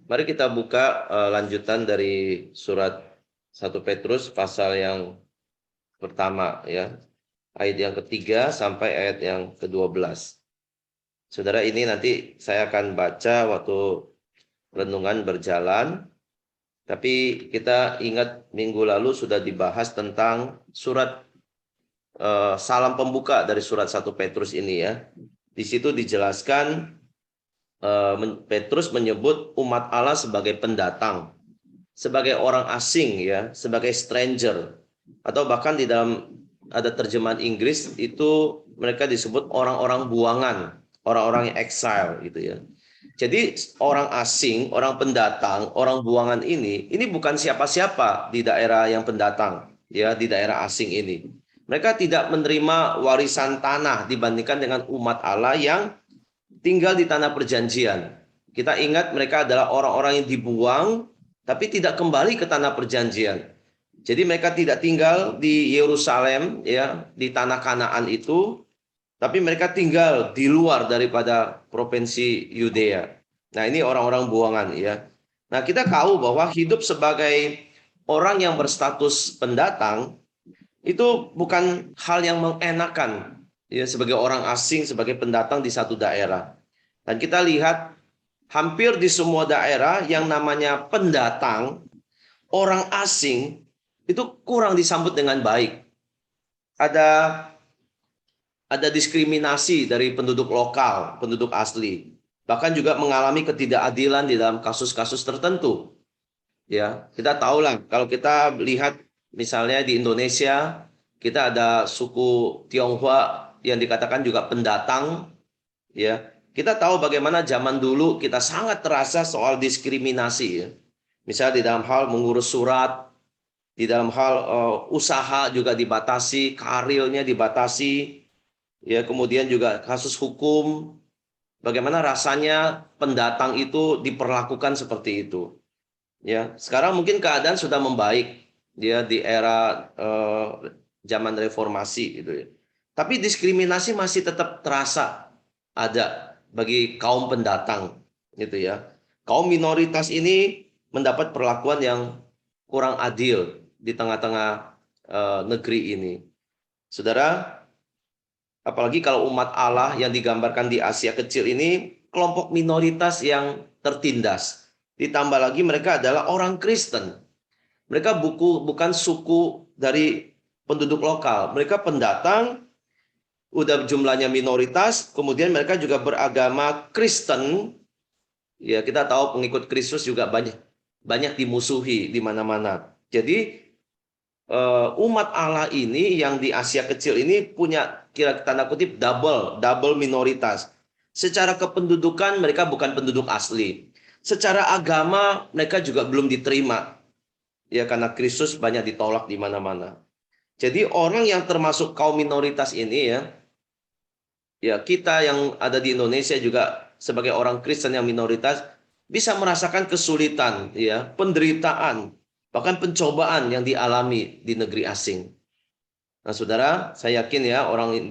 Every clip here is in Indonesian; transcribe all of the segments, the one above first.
Mari kita buka lanjutan dari surat 1 Petrus pasal yang pertama ya. Ayat yang ketiga sampai ayat yang ke-12. Saudara, ini nanti saya akan baca waktu renungan berjalan. Tapi kita ingat minggu lalu sudah dibahas tentang surat salam pembuka dari surat 1 Petrus ini ya. Di situ dijelaskan Petrus menyebut umat Allah sebagai pendatang, sebagai orang asing ya, sebagai stranger, atau bahkan di dalam ada terjemahan Inggris itu mereka disebut orang-orang buangan, orang-orang yang exile gitu ya. Jadi orang asing, orang pendatang, orang buangan ini bukan siapa-siapa di daerah yang pendatang ya, di daerah asing ini. Mereka tidak menerima warisan tanah dibandingkan dengan umat Allah yang tinggal di tanah perjanjian. Kita ingat mereka adalah orang-orang yang dibuang tapi tidak kembali ke tanah perjanjian. Jadi mereka tidak tinggal di Yerusalem ya, di tanah Kanaan itu, tapi mereka tinggal di luar daripada provinsi Yudea. Nah, ini orang-orang buangan ya. Nah, kita tahu bahwa hidup sebagai orang yang berstatus pendatang itu bukan hal yang mengenakan ya, sebagai orang asing, sebagai pendatang di satu daerah. Dan kita lihat hampir di semua daerah yang namanya pendatang, orang asing itu kurang disambut dengan baik. Ada diskriminasi dari penduduk lokal, penduduk asli. Bahkan juga mengalami ketidakadilan di dalam kasus-kasus tertentu. Ya, kita tahu lah kalau kita lihat misalnya di Indonesia, kita ada suku Tionghoa yang dikatakan juga pendatang, ya. Kita tahu bagaimana zaman dulu kita sangat terasa soal diskriminasi ya. Misalnya di dalam hal mengurus surat, di dalam hal usaha juga dibatasi, karirnya dibatasi, ya, kemudian juga kasus hukum, bagaimana rasanya pendatang itu diperlakukan seperti itu. Ya, sekarang mungkin keadaan sudah membaik dia di era zaman reformasi gitu ya. Tapi diskriminasi masih tetap terasa ada bagi kaum pendatang gitu ya. Kaum minoritas ini mendapat perlakuan yang kurang adil di tengah-tengah negeri ini. Saudara, apalagi kalau umat Allah yang digambarkan di Asia kecil ini kelompok minoritas yang tertindas. Ditambah lagi mereka adalah orang Kristen. Mereka bukan suku dari penduduk lokal. Mereka pendatang, udah jumlahnya minoritas, kemudian mereka juga beragama Kristen. Ya, kita tahu pengikut Kristus juga banyak dimusuhi di mana-mana. Jadi umat Allah ini yang di Asia kecil ini punya kira tanda kutip double minoritas. Secara kependudukan mereka bukan penduduk asli. Secara agama mereka juga belum diterima. Ya, karena Kristus banyak ditolak di mana-mana. Jadi orang yang termasuk kaum minoritas ini ya kita yang ada di Indonesia juga sebagai orang Kristen yang minoritas bisa merasakan kesulitan ya, penderitaan, bahkan pencobaan yang dialami di negeri asing. Nah, saudara, saya yakin ya orang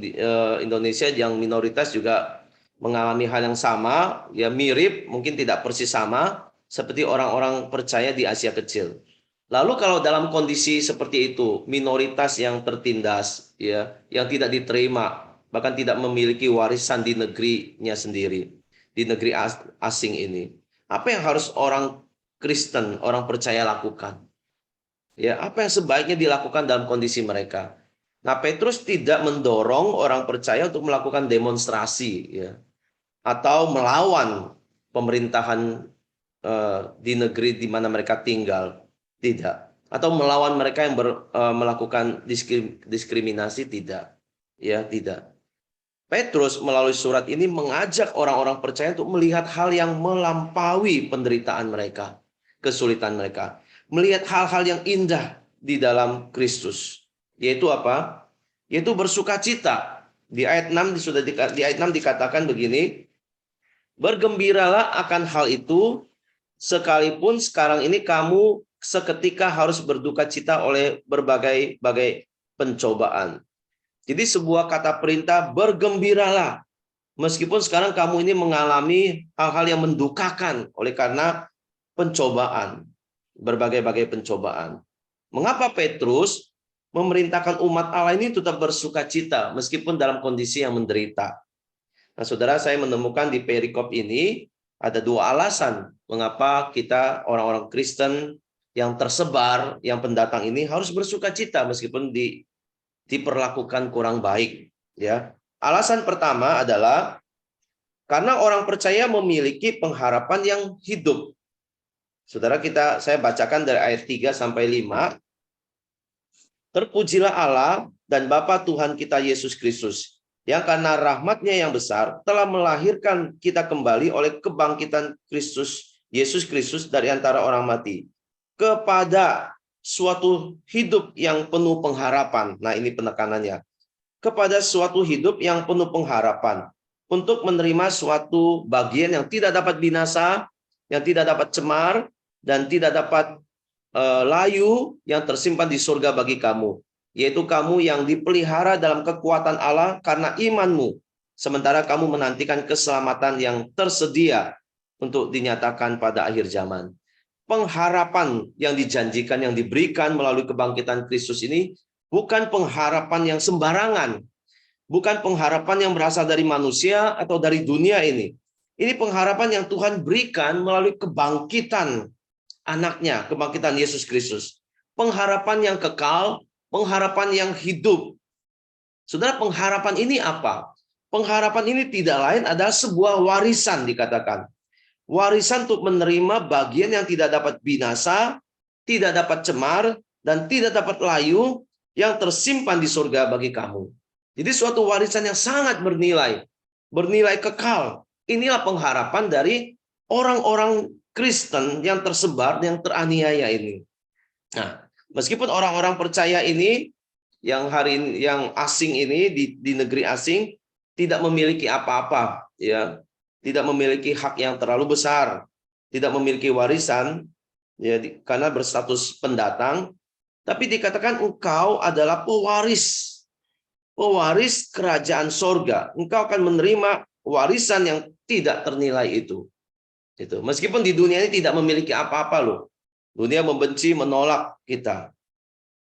Indonesia yang minoritas juga mengalami hal yang sama, ya mirip, mungkin tidak persis sama, seperti orang-orang percaya di Asia kecil. Lalu kalau dalam kondisi seperti itu, minoritas yang tertindas, ya, yang tidak diterima, bahkan tidak memiliki warisan di negerinya sendiri, di negeri asing ini, apa yang harus orang Kristen, orang percaya lakukan? Ya, apa yang sebaiknya dilakukan dalam kondisi mereka? Nah, Petrus tidak mendorong orang percaya untuk melakukan demonstrasi, ya, atau melawan pemerintahan di negeri di mana mereka tinggal, tidak. Atau melawan mereka yang melakukan diskriminasi, tidak. Ya, tidak. Petrus melalui surat ini mengajak orang-orang percaya untuk melihat hal yang melampaui penderitaan mereka, kesulitan mereka, melihat hal-hal yang indah di dalam Kristus. Yaitu apa? Yaitu bersukacita. Di ayat 6 di ayat 6 dikatakan begini, bergembiralah akan hal itu sekalipun sekarang ini kamu seketika harus berduka cita oleh berbagai pencobaan. Jadi sebuah kata perintah, bergembiralah, Meskipun sekarang kamu ini mengalami hal-hal yang mendukakan oleh karena pencobaan, berbagai-bagai pencobaan. Mengapa Petrus memerintahkan umat Allah ini tetap bersuka cita meskipun dalam kondisi yang menderita? Nah, saudara, saya menemukan di perikop ini ada dua alasan mengapa kita orang-orang Kristen yang tersebar, yang pendatang ini harus bersuka cita meskipun diperlakukan kurang baik. Ya, alasan pertama adalah karena orang percaya memiliki pengharapan yang hidup. Saudara, saya bacakan dari ayat 3 sampai 5. Terpujilah Allah dan Bapa Tuhan kita Yesus Kristus, yang karena rahmat-Nya yang besar telah melahirkan kita kembali oleh kebangkitan Yesus Kristus dari antara orang mati, kepada suatu hidup yang penuh pengharapan. Nah, ini penekanannya. Kepada suatu hidup yang penuh pengharapan, untuk menerima suatu bagian yang tidak dapat binasa, yang tidak dapat cemar, dan tidak dapat layu, yang tersimpan di surga bagi kamu, yaitu kamu yang dipelihara dalam kekuatan Allah karena imanmu, sementara kamu menantikan keselamatan yang tersedia untuk dinyatakan pada akhir zaman. Pengharapan yang dijanjikan, yang diberikan melalui kebangkitan Kristus ini bukan pengharapan yang sembarangan, bukan pengharapan yang berasal dari manusia atau dari dunia ini. Ini pengharapan yang Tuhan berikan melalui kebangkitan anaknya, kebangkitan Yesus Kristus. Pengharapan yang kekal, pengharapan yang hidup. Saudara, pengharapan ini apa? Pengharapan ini tidak lain adalah sebuah warisan dikatakan. Warisan untuk menerima bagian yang tidak dapat binasa, tidak dapat cemar, dan tidak dapat layu, yang tersimpan di surga bagi kamu. Jadi suatu warisan yang sangat bernilai, bernilai kekal. Inilah pengharapan dari orang-orang Kristen yang tersebar, yang teraniaya ini. Nah, meskipun orang-orang percaya ini, yang asing ini di negeri asing, tidak memiliki apa-apa, ya, tidak memiliki hak yang terlalu besar, tidak memiliki warisan, ya, karena berstatus pendatang, tapi dikatakan engkau adalah pewaris kerajaan sorga. Engkau akan menerima warisan yang tidak ternilai itu. Meskipun di dunia ini tidak memiliki apa-apa loh. Dunia membenci, menolak kita.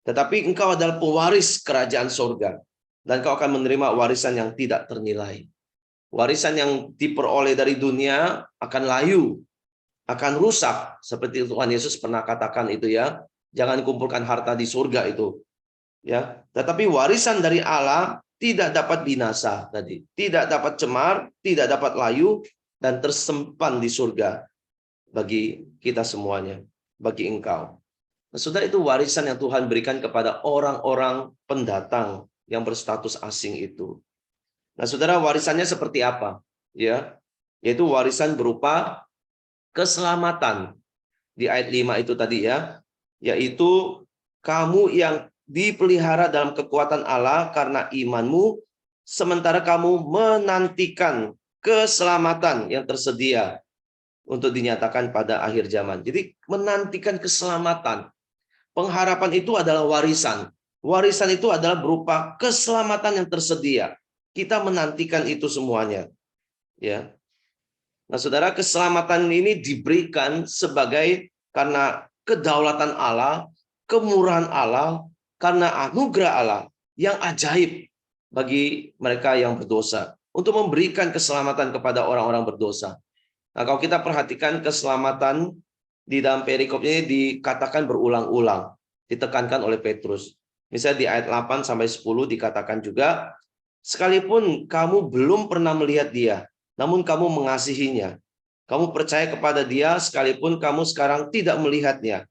Tetapi engkau adalah pewaris kerajaan sorga. Dan engkau akan menerima warisan yang tidak ternilai. Warisan yang diperoleh dari dunia akan layu, akan rusak. Seperti Tuhan Yesus pernah katakan itu, ya. Jangan kumpulkan harta di surga itu. Ya, tetapi warisan dari Allah tidak dapat binasa tadi, tidak dapat cemar, tidak dapat layu, dan tersimpan di surga bagi kita semuanya, bagi engkau. Nah, saudara, itu warisan yang Tuhan berikan kepada orang-orang pendatang yang berstatus asing itu. Nah, saudara, warisannya seperti apa? Ya, yaitu warisan berupa keselamatan. Di ayat 5 itu tadi, ya, yaitu kamu yang dipelihara dalam kekuatan Allah karena imanmu, sementara kamu menantikan keselamatan yang tersedia untuk dinyatakan pada akhir zaman. Jadi menantikan keselamatan. Pengharapan itu adalah warisan. Warisan itu adalah berupa keselamatan yang tersedia. Kita menantikan itu semuanya. Ya. Nah, saudara, keselamatan ini diberikan sebagai karena kedaulatan Allah, kemurahan Allah, karena anugerah Allah yang ajaib bagi mereka yang berdosa, untuk memberikan keselamatan kepada orang-orang berdosa. Nah, kalau kita perhatikan keselamatan di dalam perikop ini dikatakan berulang-ulang, ditekankan oleh Petrus. Misalnya di ayat 8-10 dikatakan juga, sekalipun kamu belum pernah melihat dia, namun kamu mengasihinya. Kamu percaya kepada dia sekalipun kamu sekarang tidak melihatnya.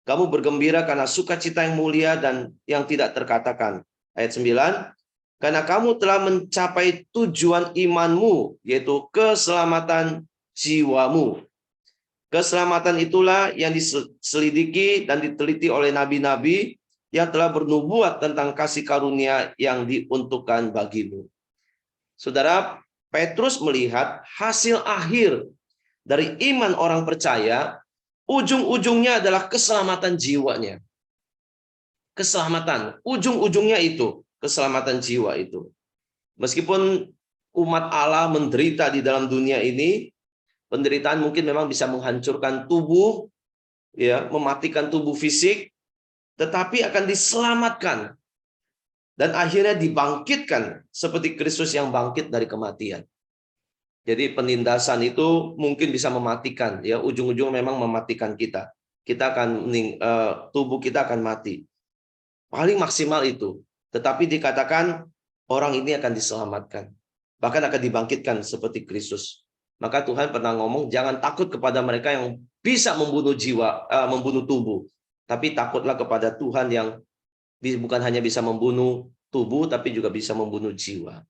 Kamu bergembira karena sukacita yang mulia dan yang tidak terkatakan. Ayat 9, karena kamu telah mencapai tujuan imanmu, yaitu keselamatan jiwamu. Keselamatan itulah yang diselidiki dan diteliti oleh nabi-nabi yang telah bernubuat tentang kasih karunia yang diuntukkan bagimu. Saudara, Petrus melihat hasil akhir dari iman orang percaya, ujung-ujungnya adalah keselamatan jiwanya. Keselamatan, ujung-ujungnya itu, keselamatan jiwa itu. Meskipun umat Allah menderita di dalam dunia ini, penderitaan mungkin memang bisa menghancurkan tubuh, ya, mematikan tubuh fisik, tetapi akan diselamatkan dan akhirnya dibangkitkan seperti Kristus yang bangkit dari kematian. Jadi penindasan itu mungkin bisa mematikan, ya, ujung-ujung memang mematikan kita. Kita akan tubuh kita akan mati. Paling maksimal itu. Tetapi dikatakan orang ini akan diselamatkan. Bahkan akan dibangkitkan seperti Kristus. Maka Tuhan pernah ngomong, jangan takut kepada mereka yang bisa membunuh jiwa, membunuh tubuh. Tapi takutlah kepada Tuhan yang bukan hanya bisa membunuh tubuh, tapi juga bisa membunuh jiwa.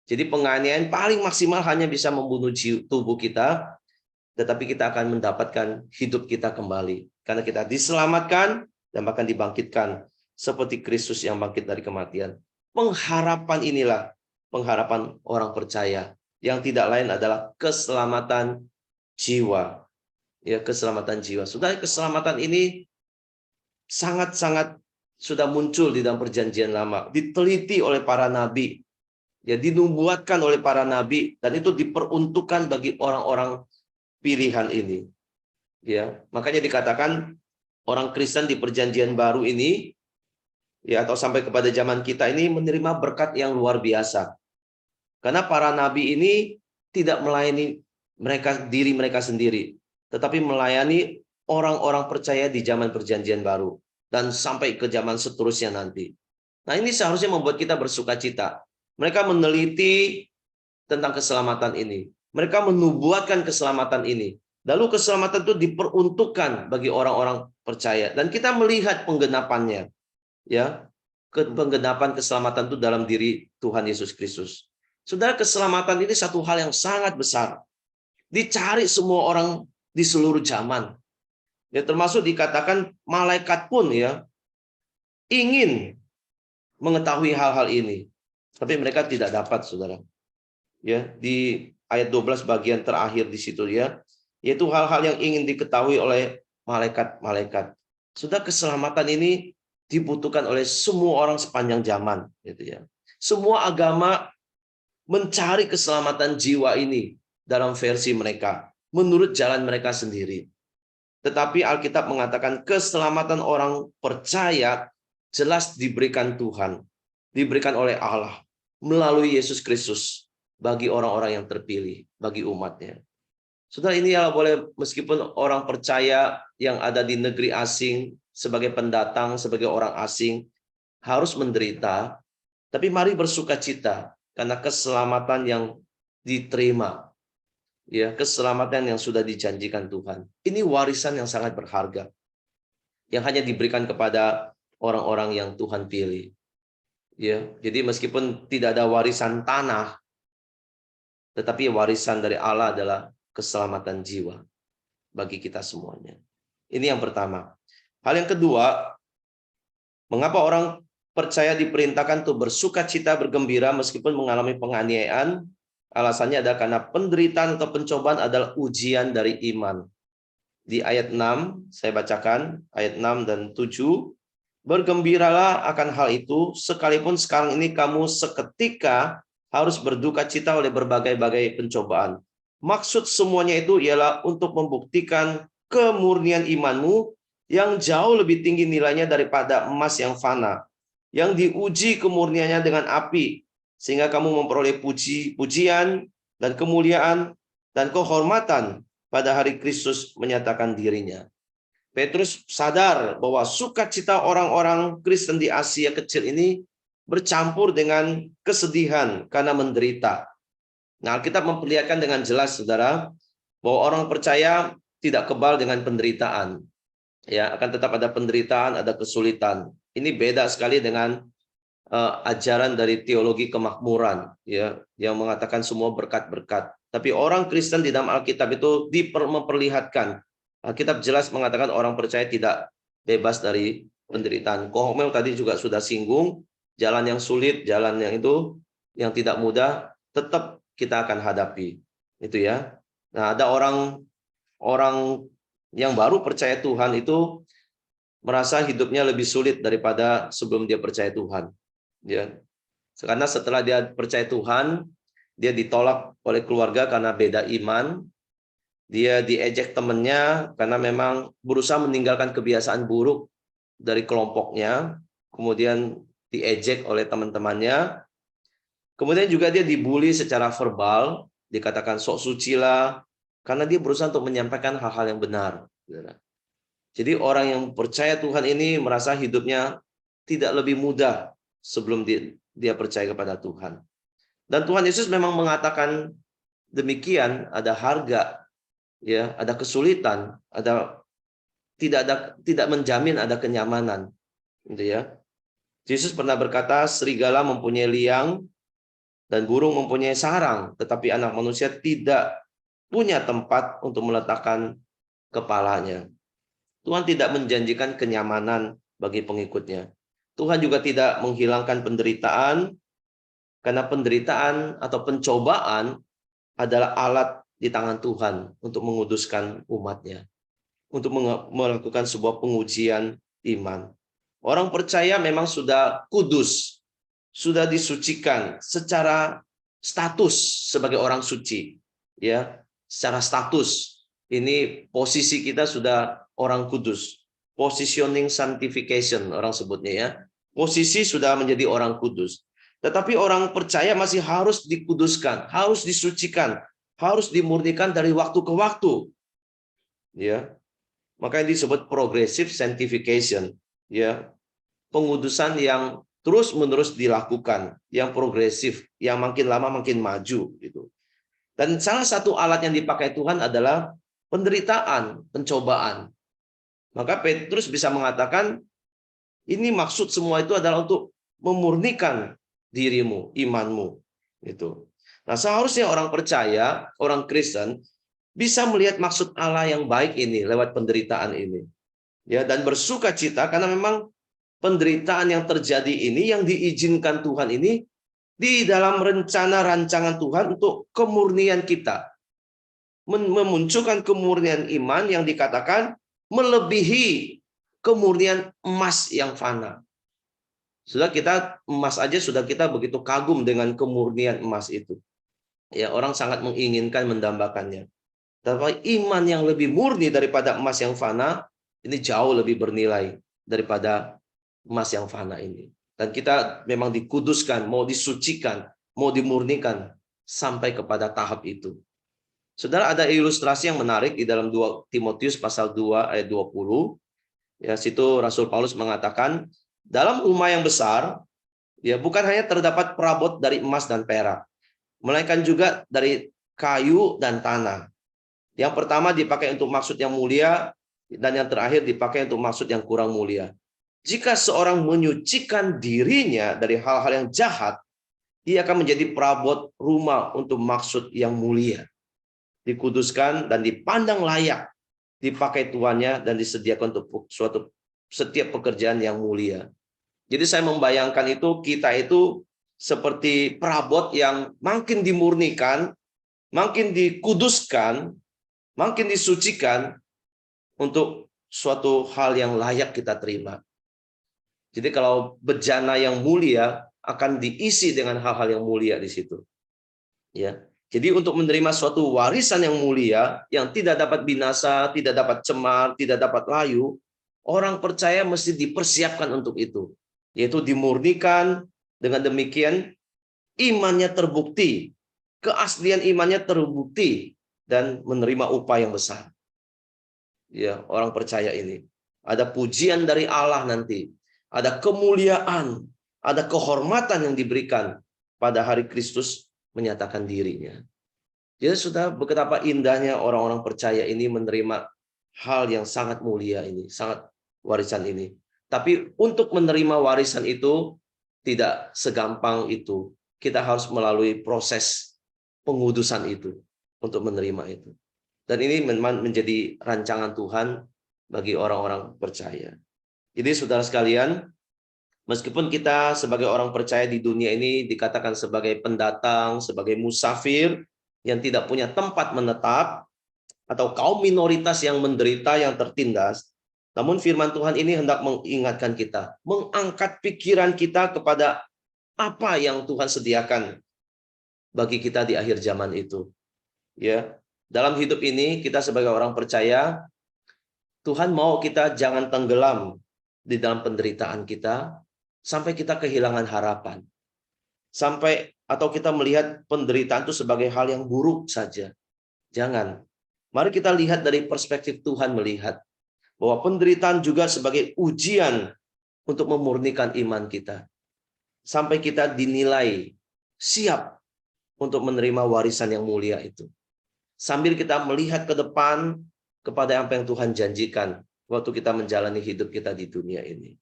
Jadi penganiayaan paling maksimal hanya bisa membunuh tubuh kita, tetapi kita akan mendapatkan hidup kita kembali. Karena kita diselamatkan dan bahkan dibangkitkan seperti Kristus yang bangkit dari kematian. Pengharapan inilah pengharapan orang percaya, yang tidak lain adalah keselamatan jiwa. Ya, keselamatan jiwa. Sudah, keselamatan ini sangat-sangat sudah muncul di dalam perjanjian lama, diteliti oleh para nabi, ya, dinubuatkan oleh para nabi, dan itu diperuntukkan bagi orang-orang pilihan ini. Ya, makanya dikatakan orang Kristen di perjanjian baru ini, ya, atau sampai kepada zaman kita ini, menerima berkat yang luar biasa. Karena para nabi ini tidak melayani diri mereka sendiri, tetapi melayani orang-orang percaya di zaman perjanjian baru dan sampai ke zaman seterusnya nanti. Nah, ini seharusnya membuat kita bersuka cita. Mereka meneliti tentang keselamatan ini. Mereka menubuatkan keselamatan ini. Lalu keselamatan itu diperuntukkan bagi orang-orang percaya. Dan kita melihat penggenapannya. Ya, penggenapan keselamatan itu dalam diri Tuhan Yesus Kristus. Saudara, keselamatan ini satu hal yang sangat besar. Dicari semua orang di seluruh zaman. Ya, termasuk dikatakan malaikat pun, ya, ingin mengetahui hal-hal ini. Tapi mereka tidak dapat, saudara. Ya, di ayat 12 bagian terakhir di situ, ya, yaitu hal-hal yang ingin diketahui oleh malaikat-malaikat. Sudah, keselamatan ini dibutuhkan oleh semua orang sepanjang zaman, gitu, ya. Semua agama mencari keselamatan jiwa ini dalam versi mereka, menurut jalan mereka sendiri. Tetapi Alkitab mengatakan keselamatan orang percaya jelas diberikan Tuhan, diberikan oleh Allah melalui Yesus Kristus bagi orang-orang yang terpilih, bagi umatnya. Saudara, ini ya boleh, meskipun orang percaya yang ada di negeri asing, sebagai pendatang, sebagai orang asing, harus menderita, tapi mari bersuka cita karena keselamatan yang diterima. Ya, keselamatan yang sudah dijanjikan Tuhan. Ini warisan yang sangat berharga, yang hanya diberikan kepada orang-orang yang Tuhan pilih. Ya, jadi meskipun tidak ada warisan tanah, tetapi warisan dari Allah adalah keselamatan jiwa bagi kita semuanya. Ini yang pertama. Hal yang kedua, mengapa orang percaya diperintahkan untuk bersuka cita, bergembira meskipun mengalami penganiayaan? Alasannya adalah karena penderitaan atau pencobaan adalah ujian dari iman. Di ayat 6, saya bacakan ayat 6 dan 7. Bergembiralah akan hal itu, sekalipun sekarang ini kamu seketika harus berduka cita oleh berbagai-bagai pencobaan. Maksud semuanya itu ialah untuk membuktikan kemurnian imanmu yang jauh lebih tinggi nilainya daripada emas yang fana, yang diuji kemurniannya dengan api, sehingga kamu memperoleh pujian dan kemuliaan dan kehormatan pada hari Kristus menyatakan dirinya. Petrus sadar bahwa sukacita orang-orang Kristen di Asia kecil ini bercampur dengan kesedihan karena menderita. Nah, Alkitab memperlihatkan dengan jelas, saudara, bahwa orang percaya tidak kebal dengan penderitaan. Ya, akan tetap ada penderitaan, ada kesulitan. Ini beda sekali dengan ajaran dari teologi kemakmuran, ya, yang mengatakan semua berkat-berkat. Tapi orang Kristen di dalam Alkitab itu memperlihatkan, Alkitab jelas mengatakan orang percaya tidak bebas dari penderitaan. Kohomel tadi juga sudah singgung, jalan yang sulit, jalan yang itu yang tidak mudah, tetap kita akan hadapi. Itu, ya. Nah, ada orang yang baru percaya Tuhan itu merasa hidupnya lebih sulit daripada sebelum dia percaya Tuhan. Ya, karena setelah dia percaya Tuhan, Dia ditolak oleh keluarga karena beda iman. Dia diejek temannya karena memang berusaha meninggalkan kebiasaan buruk dari kelompoknya. Kemudian diejek oleh teman-temannya. Kemudian juga dia dibully secara verbal, dikatakan sok suci lah, karena dia berusaha untuk menyampaikan hal-hal yang benar. Jadi orang yang percaya Tuhan ini merasa hidupnya tidak lebih mudah sebelum dia percaya kepada Tuhan. Dan Tuhan Yesus memang mengatakan demikian, ada harga, ya, ada kesulitan, tidak menjamin ada kenyamanan, gitu ya. Yesus pernah berkata, serigala mempunyai liang dan burung mempunyai sarang, tetapi anak manusia tidak punya tempat untuk meletakkan kepalanya. Tuhan tidak menjanjikan kenyamanan bagi pengikutnya. Tuhan juga tidak menghilangkan penderitaan, karena penderitaan atau pencobaan adalah alat di tangan Tuhan untuk menguduskan umatnya, untuk melakukan sebuah pengujian iman. Orang percaya memang sudah kudus, sudah disucikan secara status sebagai orang suci, ya, secara status ini posisi kita sudah orang kudus, positioning sanctification orang sebutnya, ya, posisi sudah menjadi orang kudus. Tetapi orang percaya masih harus dikuduskan, harus disucikan, harus dimurnikan dari waktu ke waktu, ya. Makanya disebut progressive sanctification, ya, pengudusan yang terus-menerus dilakukan, yang progresif, yang makin lama makin maju gitu. Dan salah satu alat yang dipakai Tuhan adalah penderitaan, pencobaan. Maka Petrus bisa mengatakan, ini maksud semua itu adalah untuk memurnikan dirimu, imanmu gitu. Nah, seharusnya orang percaya, orang Kristen bisa melihat maksud Allah yang baik ini lewat penderitaan ini. Ya, dan bersuka cita karena memang penderitaan yang terjadi ini, yang diizinkan Tuhan ini, di dalam rencana rancangan Tuhan untuk kemurnian kita. Memunculkan kemurnian iman yang dikatakan melebihi kemurnian emas yang fana. Sudah kita emas aja sudah kita begitu kagum dengan kemurnian emas itu. Ya, orang sangat menginginkan mendambakannya. Tapi iman yang lebih murni daripada emas yang fana, ini jauh lebih bernilai daripada emas yang fana ini. Dan kita memang dikuduskan, mau disucikan, mau dimurnikan sampai kepada tahap itu. Saudara, ada ilustrasi yang menarik di dalam 2 Timotius pasal 2 ayat 20. Ya, situ Rasul Paulus mengatakan, dalam rumah yang besar, ya, bukan hanya terdapat perabot dari emas dan perak, melainkan juga dari kayu dan tanah. Yang pertama dipakai untuk maksud yang mulia, dan yang terakhir dipakai untuk maksud yang kurang mulia. Jika seorang menyucikan dirinya dari hal-hal yang jahat, ia akan menjadi perabot rumah untuk maksud yang mulia. Dikuduskan dan dipandang layak, dipakai tuannya dan disediakan untuk setiap pekerjaan yang mulia. Jadi saya membayangkan itu, kita itu seperti perabot yang makin dimurnikan, makin dikuduskan, makin disucikan untuk suatu hal yang layak kita terima. Jadi kalau bejana yang mulia akan diisi dengan hal-hal yang mulia di situ. Ya. Jadi untuk menerima suatu warisan yang mulia, yang tidak dapat binasa, tidak dapat cemar, tidak dapat layu, orang percaya mesti dipersiapkan untuk itu. Yaitu dimurnikan, dengan demikian imannya terbukti, keaslian imannya terbukti, dan menerima upah yang besar. Ya, orang percaya ini. Ada pujian dari Allah nanti. Ada kemuliaan, ada kehormatan yang diberikan pada hari Kristus menyatakan dirinya. Jadi sudah betapa indahnya orang-orang percaya ini menerima hal yang sangat mulia ini, sangat warisan ini. Tapi untuk menerima warisan itu tidak segampang itu. Kita harus melalui proses pengudusan itu untuk menerima itu. Dan ini memang menjadi rancangan Tuhan bagi orang-orang percaya. Jadi saudara sekalian, meskipun kita sebagai orang percaya di dunia ini dikatakan sebagai pendatang, sebagai musafir yang tidak punya tempat menetap, atau kaum minoritas yang menderita, yang tertindas, namun firman Tuhan ini hendak mengingatkan kita, mengangkat pikiran kita kepada apa yang Tuhan sediakan bagi kita di akhir zaman itu. Ya, dalam hidup ini kita sebagai orang percaya, Tuhan mau kita jangan tenggelam di dalam penderitaan kita sampai kita kehilangan harapan. Sampai atau kita melihat penderitaan itu sebagai hal yang buruk saja. Jangan. Mari kita lihat dari perspektif Tuhan melihat bahwa penderitaan juga sebagai ujian untuk memurnikan iman kita. Sampai kita dinilai siap untuk menerima warisan yang mulia itu. Sambil kita melihat ke depan kepada apa yang Tuhan janjikan waktu kita menjalani hidup kita di dunia ini.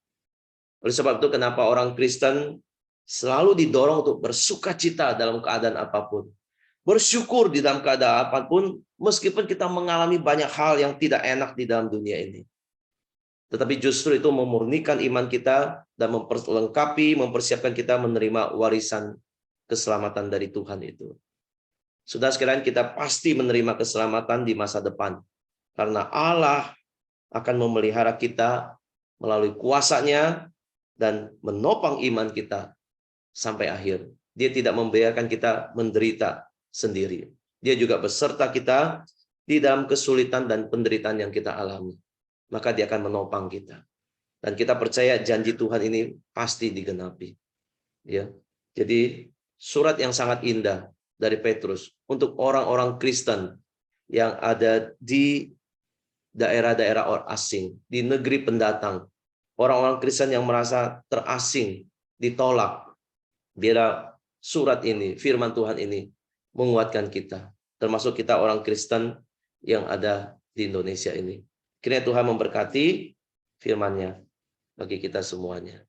Oleh sebab itu kenapa orang Kristen selalu didorong untuk bersukacita dalam keadaan apapun. Bersyukur di dalam keadaan apapun, meskipun kita mengalami banyak hal yang tidak enak di dalam dunia ini. Tetapi justru itu memurnikan iman kita dan mempersiapkan kita menerima warisan keselamatan dari Tuhan itu. Saudara sekalian, kita pasti menerima keselamatan di masa depan. Karena Allah akan memelihara kita melalui kuasa-Nya dan menopang iman kita sampai akhir. Dia tidak membiarkan kita menderita sendiri. Dia juga beserta kita di dalam kesulitan dan penderitaan yang kita alami. Maka dia akan menopang kita. Dan kita percaya janji Tuhan ini pasti digenapi. Ya. Jadi surat yang sangat indah dari Petrus untuk orang-orang Kristen yang ada di daerah-daerah orang asing, di negeri pendatang. Orang-orang Kristen yang merasa terasing, ditolak. Biarlah surat ini, firman Tuhan ini menguatkan kita, termasuk kita orang Kristen yang ada di Indonesia ini. Kiranya Tuhan memberkati firman-Nya bagi kita semuanya.